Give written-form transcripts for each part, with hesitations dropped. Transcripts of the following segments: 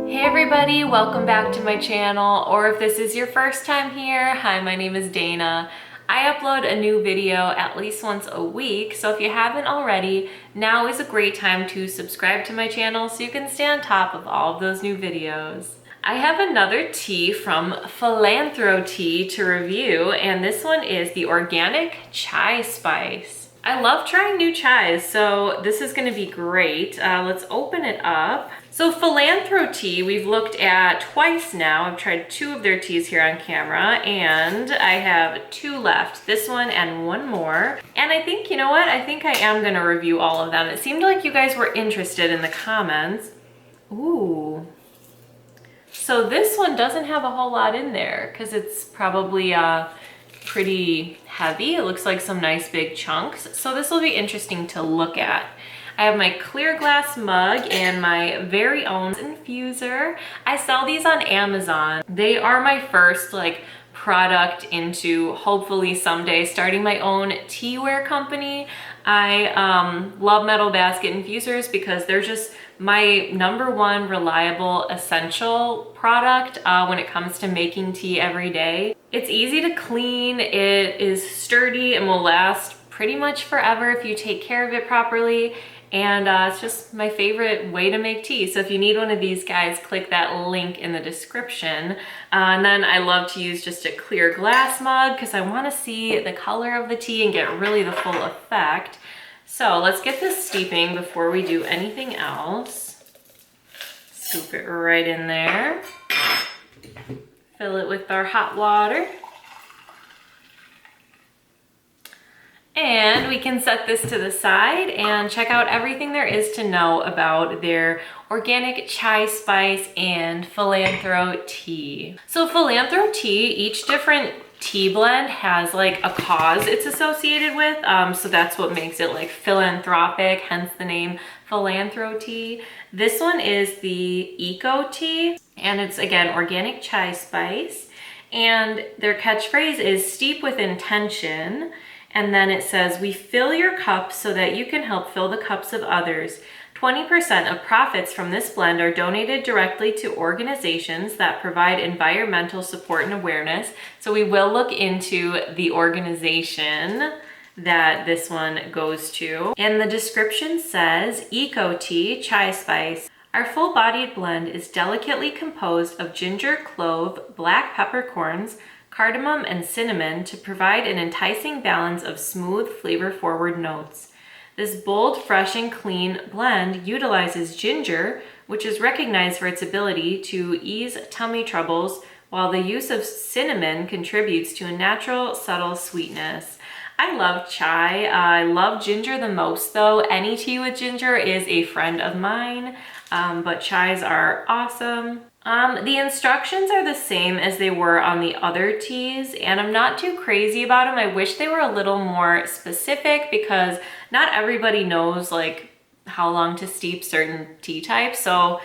Hey everybody, welcome back to my channel, or if this is your first time here, hi, my name is Dana. I upload a new video at least once a week, so if you haven't already, now is a great time to subscribe to my channel so you can stay on top of all of those new videos. I have another tea from Philanthrotea to review, and this one is the organic chai spice. I love trying new chais, so this is going to be great. Let's open it up. So Philanthrotea, we've looked at twice now. I've tried two of their teas here on camera, and I have two left. This one and one more. And I think, you know what? I think I am going to review all of them. It seemed like you guys were interested in the comments. Ooh. So this one doesn't have a whole lot in there because it's probably pretty heavy. It looks like some nice big chunks. So this will be interesting to look at. I have my clear glass mug and my very own infuser. I sell these on Amazon. They are my first product into hopefully someday starting my own teaware company. I love metal basket infusers because they're just my number one reliable essential product when it comes to making tea every day. It's easy to clean, it is sturdy, and will last pretty much forever if you take care of it properly. And it's just my favorite way to make tea. So if you need one of these guys, click that link in the description. And then I love to use just a clear glass mug because I want to see the color of the tea and get really the full effect. So let's get this steeping before we do anything else. Scoop it right in there. Fill it with our hot water. And we can set this to the side and check out everything there is to know about their organic chai spice and Philanthrotea. So Philanthrotea, each different tea blend has like a cause it's associated with. So that's what makes it like philanthropic, hence the name Philanthrotea. This one is the Eco Tea, and it's again organic chai spice. And their catchphrase is steep with intention. And then it says, we fill your cup so that you can help fill the cups of others. 20% of profits from this blend are donated directly to organizations that provide environmental support and awareness. So we will look into the organization that this one goes to. And the description says, Eco Tea Chai Spice. Our full-bodied blend is delicately composed of ginger, clove, black peppercorns, cardamom, and cinnamon to provide an enticing balance of smooth, flavor-forward notes. This bold, fresh, and clean blend utilizes ginger, which is recognized for its ability to ease tummy troubles, while the use of cinnamon contributes to a natural, subtle sweetness. I love chai. I love ginger the most, though. Any tea with ginger is a friend of mine, but chais are awesome. The instructions are the same as they were on the other teas, and I'm not too crazy about them. I wish they were a little more specific because not everybody knows like how long to steep certain tea types, so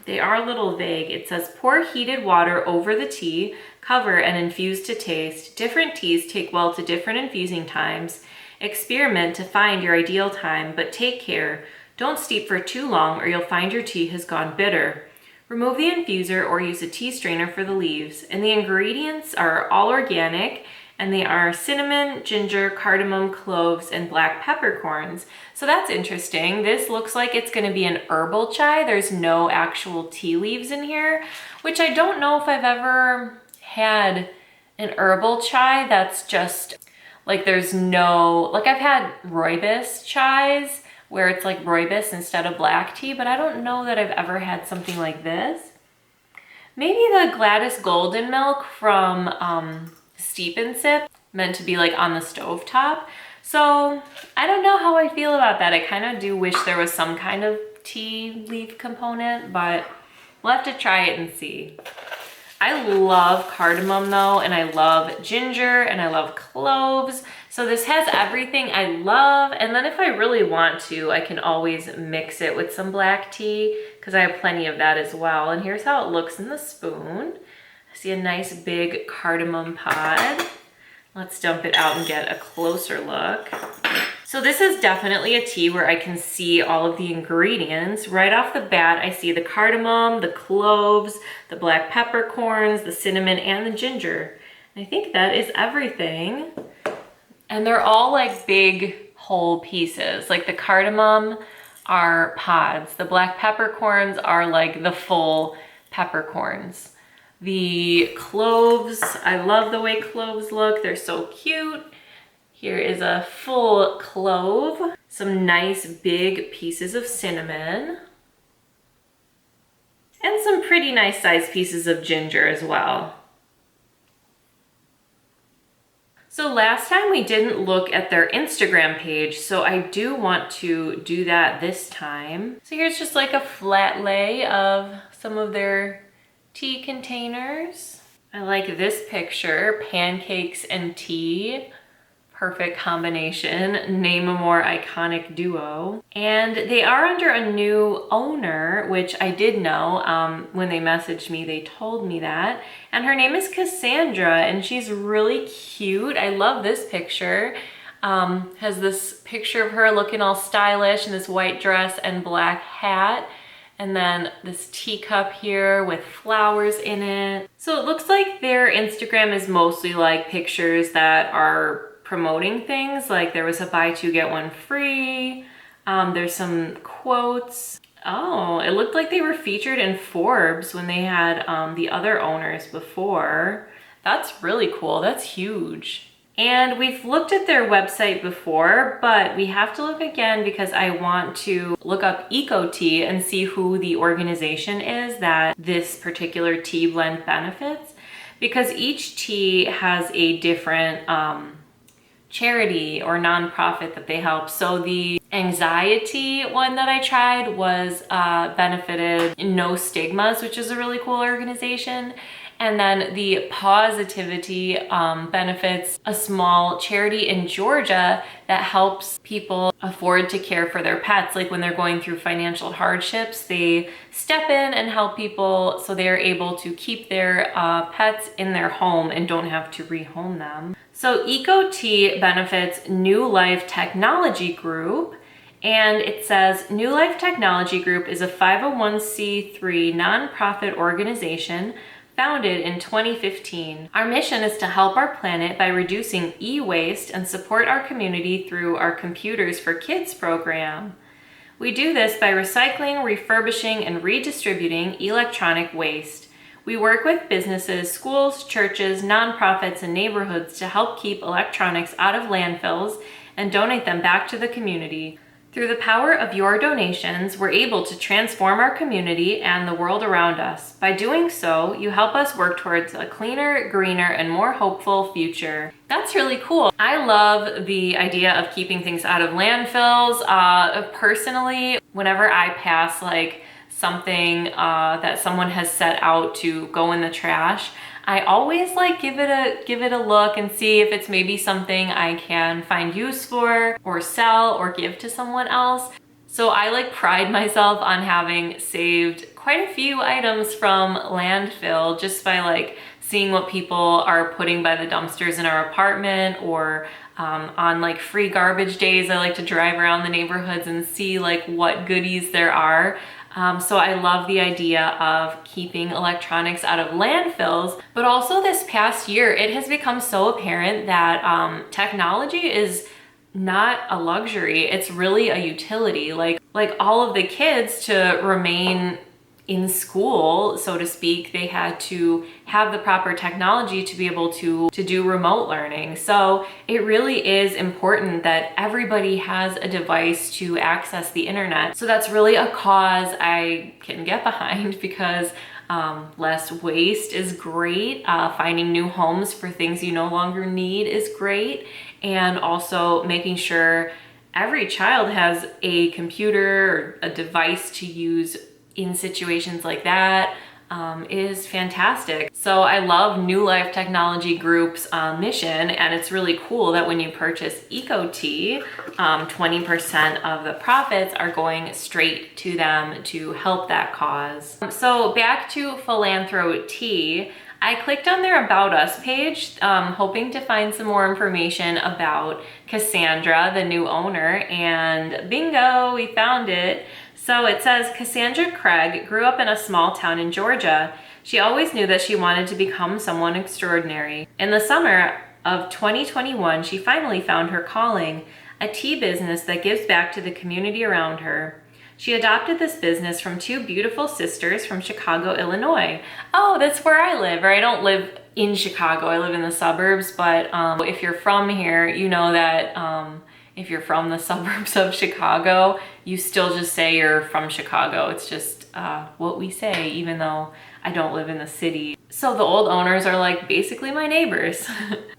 they are a little vague. It says pour heated water over the tea, cover, and infuse to taste. Different teas take well to different infusing times. Experiment to find your ideal time, but take care. Don't steep for too long or you'll find your tea has gone bitter. Remove the infuser or use a tea strainer for the leaves. And the ingredients are all organic, and they are cinnamon, ginger, cardamom, cloves, and black peppercorns. So that's interesting. This looks like it's going to be an herbal chai. There's no actual tea leaves in here, which I don't know if I've ever had an herbal chai that's just like there's no, like I've had rooibos chais where it's like rooibos instead of black tea, but I don't know that I've ever had something like this. Maybe the Gladys Golden Milk from Steep and Sip, meant to be like on the stove top. So I don't know how I feel about that. I kind of do wish there was some kind of tea leaf component, but we'll have to try it and see. I love cardamom though, and I love ginger, and I love cloves. So this has everything I love. And then if I really want to, I can always mix it with some black tea because I have plenty of that as well. And here's how it looks in the spoon. I see a nice big cardamom pod. Let's dump it out and get a closer look. So So this is definitely a tea where I can see all of the ingredients. Right off the bat, I see the cardamom, the cloves, the black peppercorns, the cinnamon, and the ginger. I think that is everything. And they're all like big whole pieces. Like the cardamom are pods. The black peppercorns are like the full peppercorns. The cloves, I love the way cloves look. They're so cute. Here is a full clove, some nice big pieces of cinnamon, and some pretty nice sized pieces of ginger as well. So last time we didn't look at their Instagram page, so I do want to do that this time. So here's just like a flat lay of some of their tea containers. I like this picture, pancakes and tea. Perfect combination, name a more iconic duo. And they are under a new owner, which I did know. When they messaged me, they told me that. And her name is Cassandra, and she's really cute. I love this picture. Has this picture of her looking all stylish in this white dress and black hat. And then this teacup here with flowers in it. So it looks like their Instagram is mostly like pictures that are promoting things. Like there was a buy two get one free. There's some quotes. Oh, it looked like they were featured in Forbes when they had the other owners before. That's really cool. That's huge. And we've looked at their website before, but we have to look again because I want to look up Eco Tea and see who the organization is that this particular tea blend benefits, because each tea has a different charity or nonprofit that they help. So the anxiety one that I tried was benefited No Stigmas, which is a really cool organization. And then the positivity benefits a small charity in Georgia that helps people afford to care for their pets. Like when they're going through financial hardships, they step in and help people so they're able to keep their pets in their home and don't have to rehome them. So Eco Tea benefits New Life Technology Group. And it says, New Life Technology Group is a 501c3 nonprofit organization founded in 2015. Our mission is to help our planet by reducing e-waste and support our community through our Computers for Kids program. We do this by recycling, refurbishing, and redistributing electronic waste. We work with businesses, schools, churches, nonprofits, and neighborhoods to help keep electronics out of landfills and donate them back to the community. Through the power of your donations, we're able to transform our community and the world around us. By doing so, you help us work towards a cleaner, greener, and more hopeful future. That's really cool. I love the idea of keeping things out of landfills. Personally, whenever I pass like something that someone has set out to go in the trash, I always like give it a look and see if it's maybe something I can find use for or sell or give to someone else. So I like pride myself on having saved quite a few items from landfill just by like seeing what people are putting by the dumpsters in our apartment, or on like free garbage days, I like to drive around the neighborhoods and see like what goodies there are. So I love the idea of keeping electronics out of landfills, but also this past year, it has become so apparent that technology is not a luxury. It's really a utility. Like all of the kids, to remain in school, so to speak, they had to have the proper technology to be able to do remote learning. So it really is important that everybody has a device to access the internet. So that's really a cause I can get behind, because less waste is great. Finding new homes for things you no longer need is great. And also making sure every child has a computer or a device to use in situations like that is fantastic. So I love New Life Technology Group's mission, and it's really cool that when you purchase Eco Tea, 20% of the profits are going straight to them to help that cause. So back to Philanthrotea. I clicked on their About Us page, hoping to find some more information about Cassandra, the new owner, and bingo, we found it. So it says, Cassandra Craig grew up in a small town in Georgia. She always knew that she wanted to become someone extraordinary. In the summer of 2021, she finally found her calling, a tea business that gives back to the community around her. She adopted this business from two beautiful sisters from Chicago, Illinois. Oh, that's where I live, or I don't live in Chicago, I live in the suburbs, but if you're from here, you know that if you're from the suburbs of Chicago, you still just say you're from Chicago. It's just what we say, even though I don't live in the city. So the old owners are like basically my neighbors.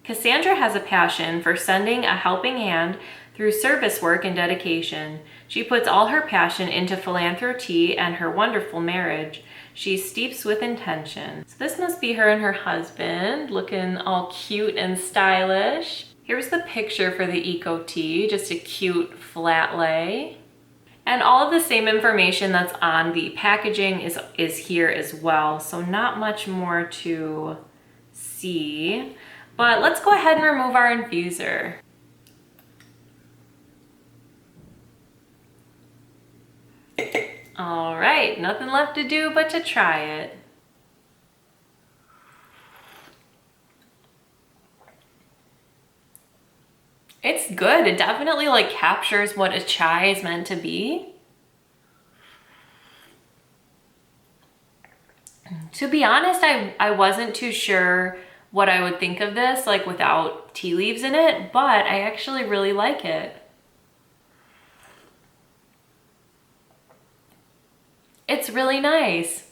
Cassandra has a passion for sending a helping hand through service work and dedication. She puts all her passion into Philanthrotea and her wonderful marriage. She steeps with intention. So this must be her and her husband, looking all cute and stylish. Here's the picture for the Eco Tea, just a cute flat lay. And all of the same information that's on the packaging is here as well. So not much more to see, but let's go ahead and remove our infuser. All right, nothing left to do but to try it. It's good. It definitely like captures what a chai is meant to be. To be honest, I wasn't too sure what I would think of this like without tea leaves in it, but I actually really like it. It's really nice.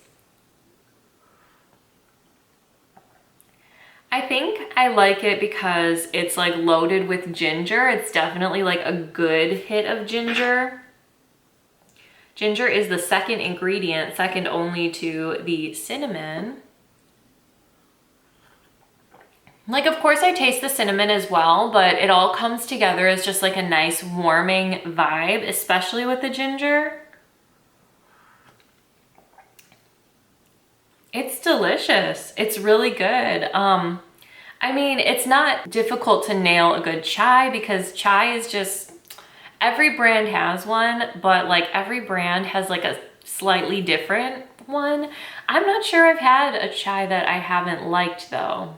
I think I like it because it's like loaded with ginger. It's definitely like a good hit of ginger. Ginger is the second ingredient, second only to the cinnamon. Like, of course I taste the cinnamon as well, but it all comes together as just like a nice warming vibe, especially with the ginger. It's delicious. It's really good. I mean, it's not difficult to nail a good chai because chai is just, every brand has one, but like every brand has like a slightly different one. I'm not sure I've had a chai that I haven't liked though.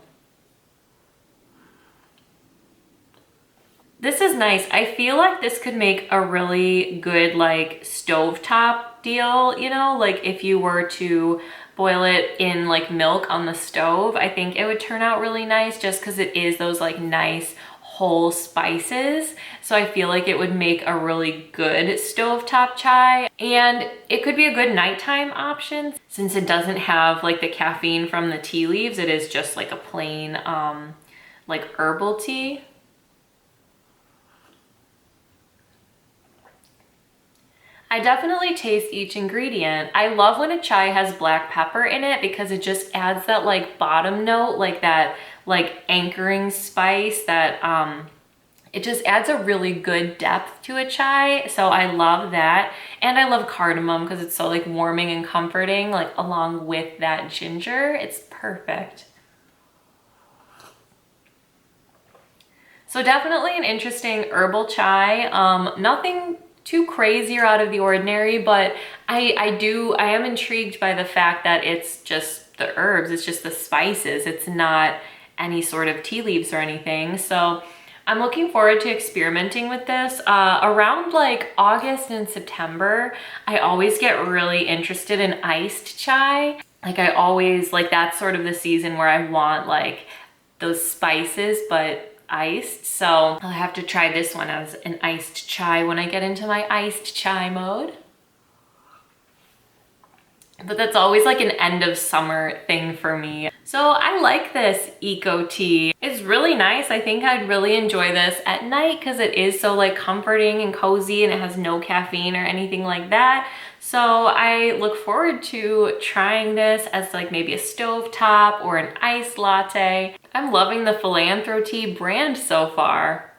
This is nice. I feel like this could make a really good like stovetop deal, you know, like if you were to boil it in like milk on the stove, I think it would turn out really nice just because it is those like nice whole spices. So I feel like it would make a really good stovetop chai, and it could be a good nighttime option since it doesn't have like the caffeine from the tea leaves. It is just like a plain like herbal tea. I definitely taste each ingredient. I love when a chai has black pepper in it because it just adds that like bottom note, like that like anchoring spice that it just adds a really good depth to a chai. So I love that. And I love cardamom because it's so like warming and comforting, like along with that ginger. It's perfect. So definitely an interesting herbal chai. Nothing too crazy or out of the ordinary, but I am intrigued by the fact that it's just the herbs, it's just the spices, it's not any sort of tea leaves or anything. So I'm looking forward to experimenting with this. Around like August and September, I always get really interested in iced chai. Like I always, like that's sort of the season where I want like those spices, but iced. So I'll have to try this one as an iced chai when I get into my iced chai mode. But that's always like an end of summer thing for me. So I like this Eco Tea. It's really nice. I think I'd really enjoy this at night because it is so like comforting and cozy and it has no caffeine or anything like that. So I look forward to trying this as like maybe a stovetop or an iced latte. I'm loving the Philanthrotea brand so far.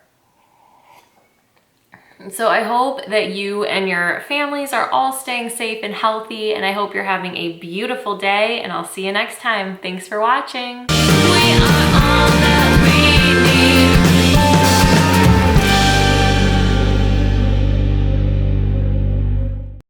So I hope that you and your families are all staying safe and healthy, and I hope you're having a beautiful day, and I'll see you next time. Thanks for watching. We are